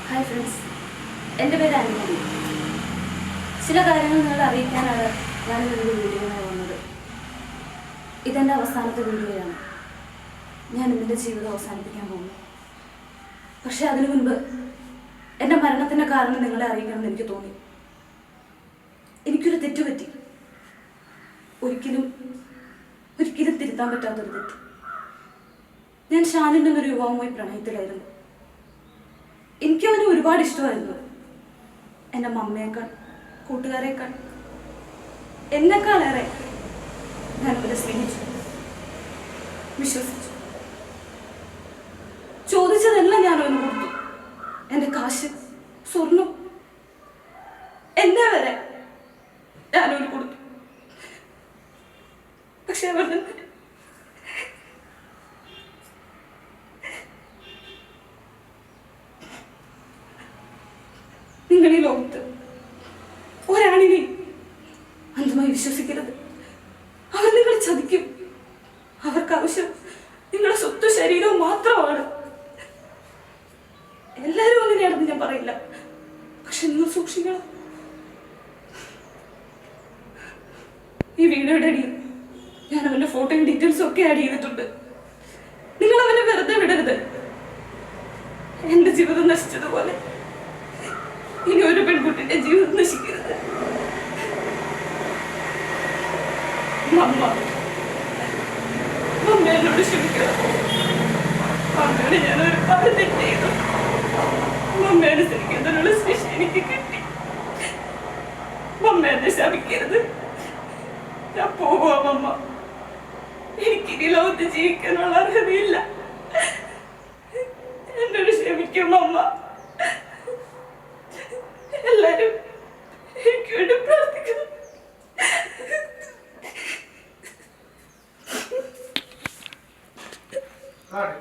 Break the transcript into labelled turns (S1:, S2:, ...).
S1: Hi friends, എൻ്റെ പേര് അനുമതി. ചില കാര്യങ്ങൾ നിങ്ങളെ അറിയിക്കാനാണ് ഞാനൊരു വീഡിയോയുമായി വന്നത്. ഇതെൻ്റെ അവസാനത്തെ വീഡിയോയാണ്. ഞാൻ എൻ്റെ ജീവിതം അവസാനിപ്പിക്കാൻ പോകുന്നു. പക്ഷെ അതിനു മുൻപ് എൻ്റെ മരണത്തിൻ്റെ കാരണം നിങ്ങളെ അറിയിക്കണമെന്ന് എനിക്ക് തോന്നി. എനിക്കൊരു തെറ്റുപറ്റി, ഒരിക്കലും തിരുത്താൻ പറ്റാത്തൊരു തെറ്റ്. ഞാൻ ഷാനിൽ നിന്നൊരു യുവാവുമായി പ്രണയത്തിലായിരുന്നു. എനിക്ക് അവനെ ഒരുപാട് ഇഷ്ടമായിരുന്നു. എൻ്റെ മമ്മയേക്കാൾ, കൂട്ടുകാരേക്കാൾ, എന്നെക്കാളേറെ ഞാൻ അവരെ സ്നേഹിച്ചു, വിശ്വസിച്ചു. ചോദിച്ചതെല്ലാം ഞാൻ അവന് കൊടുത്തു. എൻ്റെ കാശ്, സ്വർണം, എന്നെ വരെ ഞാനവന് കൊടുത്തു. പക്ഷെ അവർ നിങ്ങൾ ഈ ലോകത്ത് ഒരാണിനെ അന്ധമായി വിശ്വസിക്കരുത്. അവർ നിങ്ങളെ ചതിക്കും. അവർക്ക് ആവശ്യം നിങ്ങളുടെ സ്വത്ത് ശരീരവും മാത്രമാണ്. എല്ലാവരും അങ്ങനെയാണെന്ന് ഞാൻ പറയില്ല, പക്ഷെ നിങ്ങൾ സൂക്ഷിക്കണം. ഈ വീഡിയോയുടെ അടിയിൽ ഞാൻ അവന്റെ ഫോട്ടോയും ഡീറ്റെയിൽസും ഒക്കെ ആഡ് ചെയ്തിട്ടുണ്ട്. നിങ്ങൾ അവനെ വെറുതെ വിടരുത്. എന്റെ ജീവിതം നശിച്ചതുപോലെ ഇനി ഒരു പെൺകുട്ടിന്റെ ജീവിതം നശിക്കരുത്. മമ്മ എന്നോട് ക്ഷമിക്കണം. മമ്മയോട് ഞാൻ ഒരുപാട് തെറ്റ് ചെയ്തു. മമ്മ അനുസരിക്കുന്നതിനുള്ള ശിക്ഷ എനിക്ക് കിട്ടി. മമ്മ എന്നെ ശപിക്കരുത്. ഞാൻ പോവാ മമ്മ. എനിക്കിനി ലോകത്ത് ജീവിക്കാനുള്ള അർഹതയില്ല. എന്നോട് ക്ഷമിക്കും മമ്മ. എല്ലാരും എനിക്ക് വേണ്ടി പ്രാർത്ഥിക്കുന്നു.
S2: Right.